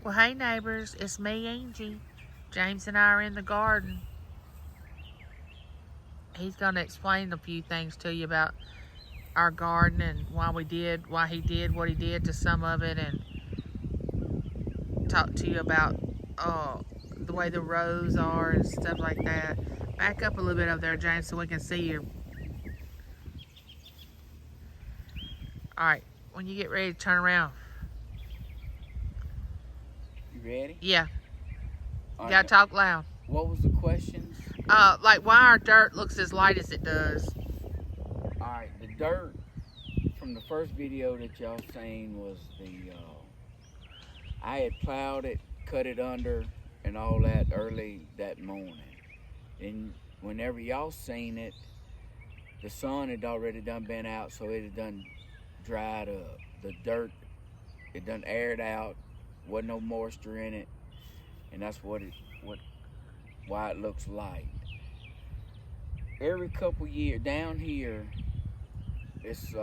Well, hey neighbors, it's me, Angie. James and I are in the garden. He's going to explain a few things to you about our garden and why he did what he did to some of it, and talk to you about the way the rows are and stuff like that. Back up a little bit up there, James, so we can see you. All right, when you get ready to turn around. You ready? Yeah, you All gotta right. talk loud. What was the questions? Like why our dirt looks as light as it does. All right. The dirt from the first video that y'all seen was I had plowed it, cut it under, and all that early that morning. And whenever y'all seen it, the sun had already done been out, so it had done dried up. The dirt, it done aired out, wasn't no moisture in it, and that's why it looks light. Every couple years down here, it's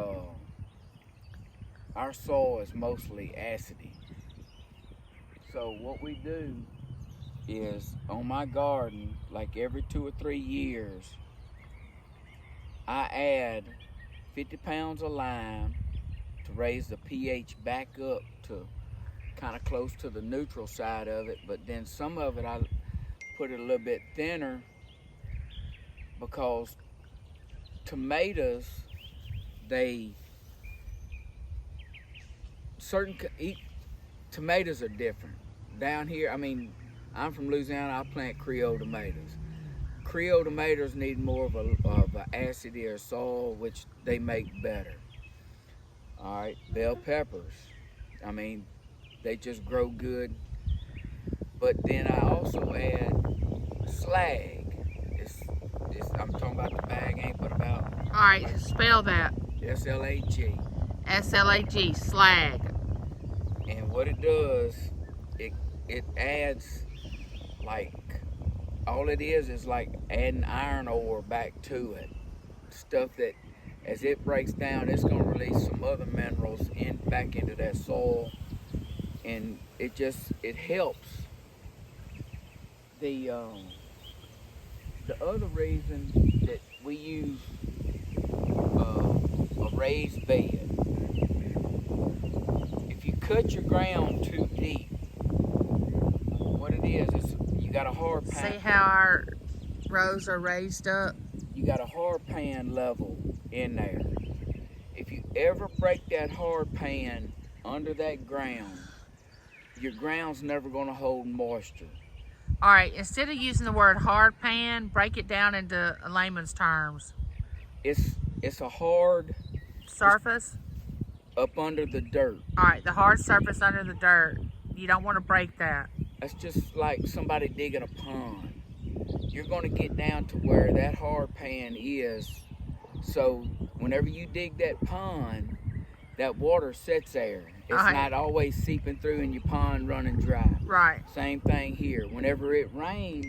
our soil is mostly acidy. So what we do is on my garden, like every 2 or 3 years, I add 50 pounds of lime to raise the pH back up to kind of close to the neutral side of it. But then some of it I put it a little bit thinner because tomatoes, tomatoes are different. Down here, I mean, I'm from Louisiana, I plant Creole tomatoes. Creole tomatoes need more of a acidier soil, which they make better. All right, bell peppers, I mean, they just grow good. But then I also add slag. I'm talking about the bag ain't but about. All right, spell that. SLAG. SLAG, slag. And what it does, it adds, like, all it is like adding iron ore back to it. Stuff that as it breaks down, it's gonna release some other minerals back into that soil, and it helps. The other reason that we use a raised bed, if you cut your ground too deep, what it is you got a hard pan. See how our rows are raised up? You got a hard pan level in there. If you ever break that hard pan under that ground, your ground's never going to hold moisture. All right, instead of using the word hard pan, break it down into layman's terms. It's a hard surface up under the dirt. All right, the hard surface under the dirt. You don't want to break that. That's just like somebody digging a pond. You're going to get down to where that hard pan is. So whenever you dig that pond, that water sits there. It's not always seeping through in your pond running dry. Right. Same thing here. Whenever it rains,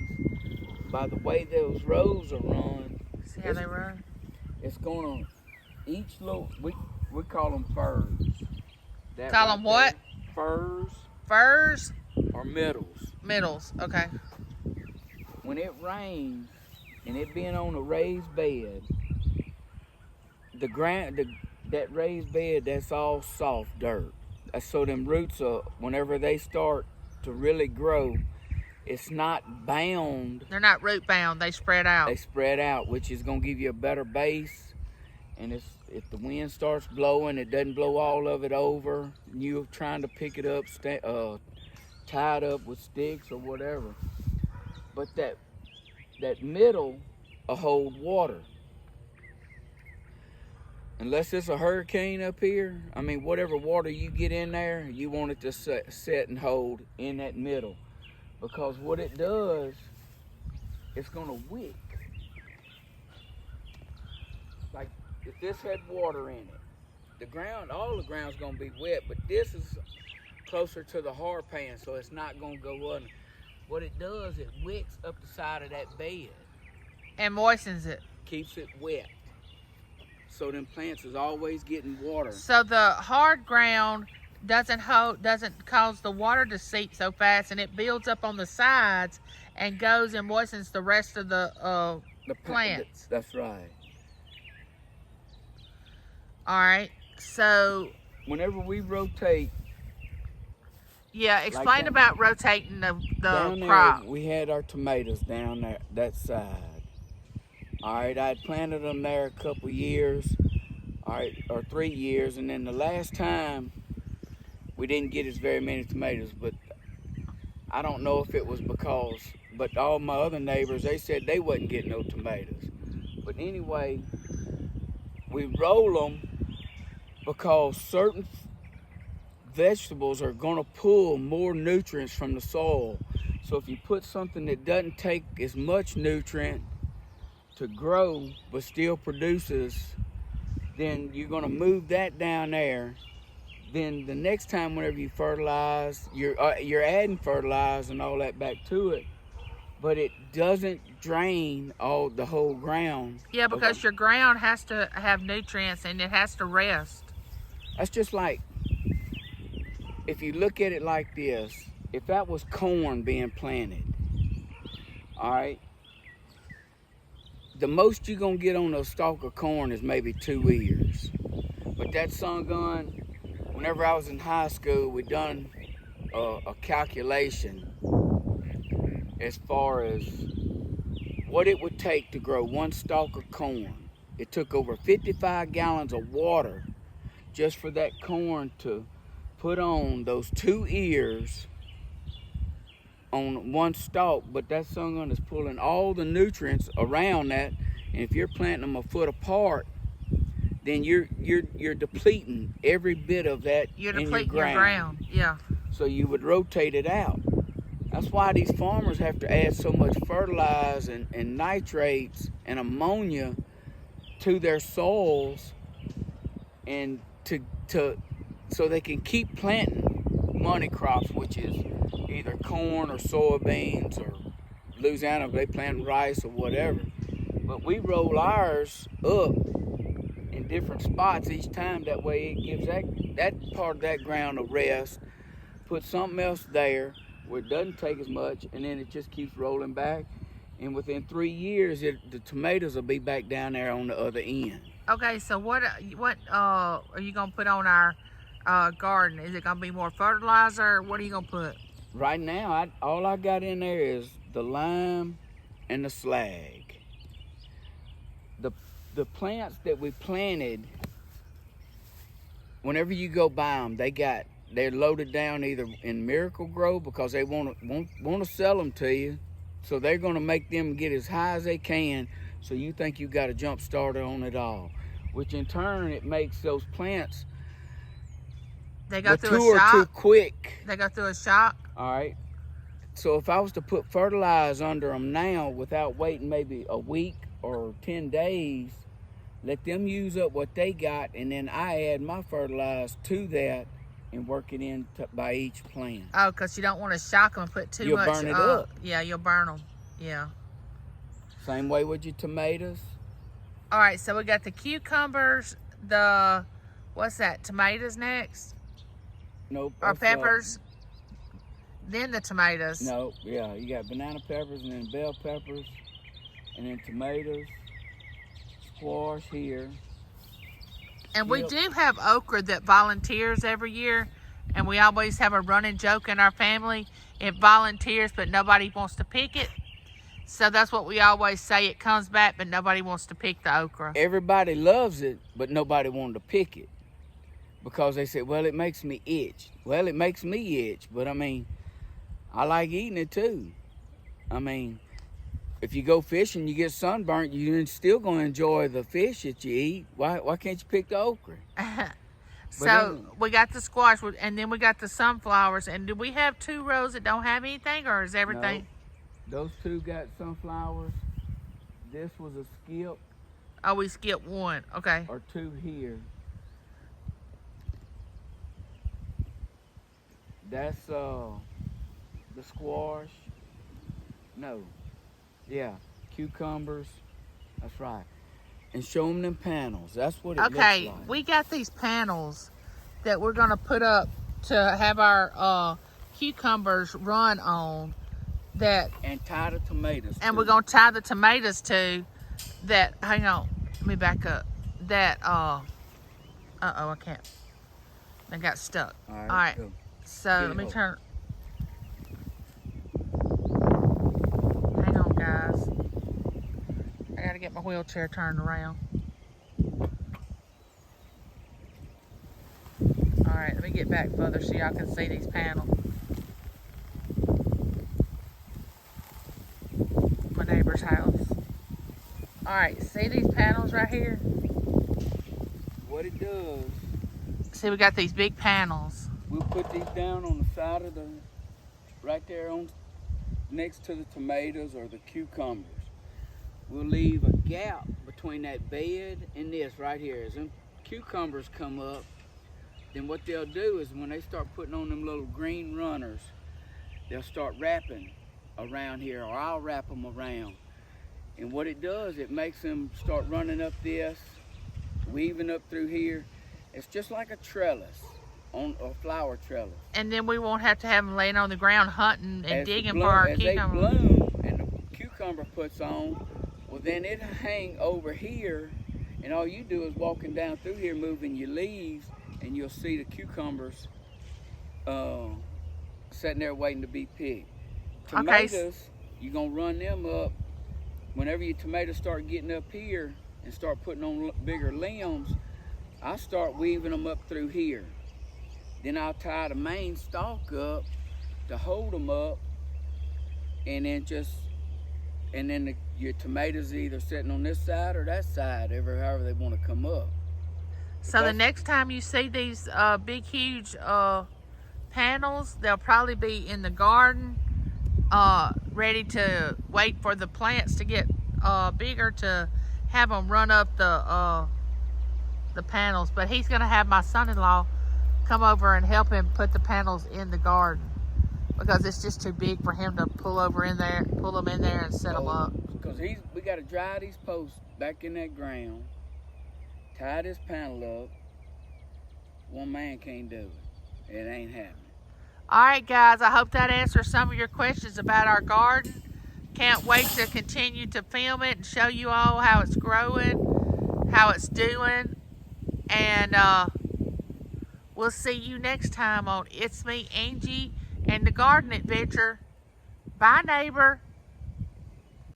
by the way those rows are run. See how they run? It's going to, each little, we call them furs. Call them what? Furs. Furs? Or middles. Middles, okay. When it rains, and it being on a raised bed, the ground, that raised bed, that's all soft dirt. So them roots are, whenever they start to really grow, it's not bound. They're not root bound, they spread out. They spread out, which is going to give you a better base. And if the wind starts blowing, it doesn't blow all of it over. You're trying to pick it up, tied up with sticks or whatever. But that middle will hold water. Unless it's a hurricane up here, I mean, whatever water you get in there, you want it to set and hold in that middle. Because what it does, it's gonna wick. Like if this had water in it, the ground, all the ground's gonna be wet, but this is closer to the hard pan, so it's not gonna go under. What it does, it wicks up the side of that bed. And moistens it. Keeps it wet. So them plants is always getting water. So the hard ground doesn't cause the water to seep so fast, and it builds up on the sides and goes and moistens the rest of the plants. That's right. All right. So whenever we rotate, yeah, explain about rotating the down crop. There, we had our tomatoes down there that side. All right, I had planted them there a couple years, all right, or 3 years, and then the last time we didn't get as very many tomatoes, but I don't know if it was because, but all my other neighbors, they said they wasn't getting no tomatoes. But anyway, we roll them because certain vegetables are going to pull more nutrients from the soil. So if you put something that doesn't take as much nutrient to grow but still produces, then you're going to move that down there. Then the next time whenever you fertilize, you're adding fertilizer and all that back to it, but it doesn't drain the whole ground. Yeah, because your ground has to have nutrients and it has to rest. That's just like, if you look at it like this, if that was corn being planted, all right, the most you're going to get on a stalk of corn is maybe 2 ears. But that sun gun, whenever I was in high school, we done a calculation as far as what it would take to grow 1 stalk of corn. It took over 55 gallons of water just for that corn to put on those 2 ears on 1 stalk. But that sun gun is pulling all the nutrients around that, and if you're planting them a foot apart, then you're depleting every bit of that. You're in depleting your ground. Yeah. So you would rotate it out. That's why these farmers have to add so much fertilizer and nitrates and ammonia to their soils, and so they can keep planting money crops, which is either corn or soybeans, or Louisiana they plant rice or whatever. But we roll ours up in different spots each time. That way it gives that part of that ground a rest. Put something else there where it doesn't take as much, and then it just keeps rolling back. And within 3 years, the tomatoes will be back down there on the other end. Okay, so what are you gonna put on our garden? Is it gonna be more fertilizer? What are you gonna put? Right now, all I got in there is the lime and the slag. The plants that we planted, whenever you go buy them, they're loaded down either in Miracle-Gro because they want to sell them to you, so they're going to make them get as high as they can, so you think you got a jump starter on it all, which in turn it makes those plants mature too quick. They go through a shock. All right. So if I was to put fertilizer under them now without waiting maybe a week or 10 days, let them use up what they got, and then I add my fertilizer to that and work it in by each plant. Oh, because you don't want to shock them and put too much. You'll burn it up. Yeah, you'll burn them. Yeah. Same way with your tomatoes. All right, so we got the cucumbers, what's that, tomatoes next? Nope. Or peppers, then the tomatoes. No, yeah, you got banana peppers and then bell peppers, and then tomatoes, squash here. And we do have okra that volunteers every year, and we always have a running joke in our family. It volunteers, but nobody wants to pick it. So that's what we always say. It comes back, but nobody wants to pick the okra. Everybody loves it, but nobody wanted to pick it because they said, well, it makes me itch. Well, it makes me itch, but I mean, I like eating it too. I mean, if you go fishing, you get sunburnt, you're still going to enjoy the fish that you eat. Why can't you pick the okra? So we got the squash, and then we got the sunflowers. And do we have 2 rows that don't have anything, or is everything? No, those 2 got sunflowers. This was a skip. Oh, we skipped 1. Okay. Or 2 here. That's the squash. No. Yeah, cucumbers. That's right. And show them panels. That's what it looks like. Okay, we got these panels that we're going to put up to have our cucumbers run on. That And tie the tomatoes. and too. we're gonna tie the tomatoes to that. Hang on, let me back up. That I can't. I got stuck. All All right. Cool. So Get let me it turn. Hang on, guys. I gotta get my wheelchair turned around. All right, let me get back further so y'all can see these panels. My neighbor's house. All right, see these panels right here? What it does, See, we got these big panels. we'll put these down on the side of the, right there on, next to the tomatoes or the cucumbers. We'll leave a gap between that bed and this right here. As them cucumbers come up, then what they'll do is when they start putting on them little green runners, they'll start wrapping around here, or I'll wrap them around. And what it does, it makes them start running up this, weaving up through here. It's just like a trellis, on a flower trellis. And then we won't have to have them laying on the ground hunting and As they digging bloom- for our as they cucumbers. bloom and the cucumber puts on, well then it'll hang over here, and all you do is walking down through here moving your leaves, and you'll see the cucumbers sitting there waiting to be picked. Okay. Tomatoes, you're gonna run them up. Whenever your tomatoes start getting up here and start putting on bigger limbs, I start weaving them up through here. Then I'll tie the main stalk up to hold them up, and then your tomatoes either sitting on this side or that side, however they want to come up. So the next time you see these big, huge panels, they'll probably be in the garden, ready to wait for the plants to get bigger to have them run up the panels. But he's gonna have my son-in-law come over and help him put the panels in the garden because it's just too big for him to pull them in there and set them up. Because we got to dry these posts back in that ground, tie this panel up. One man can't do it. It ain't happening. All right, guys, I hope that answers some of your questions about our garden. Can't wait to continue to film it and show you all how it's growing, how it's doing. And we'll see you next time on It's Me, Angie, and the Garden Adventure. Bye, neighbor.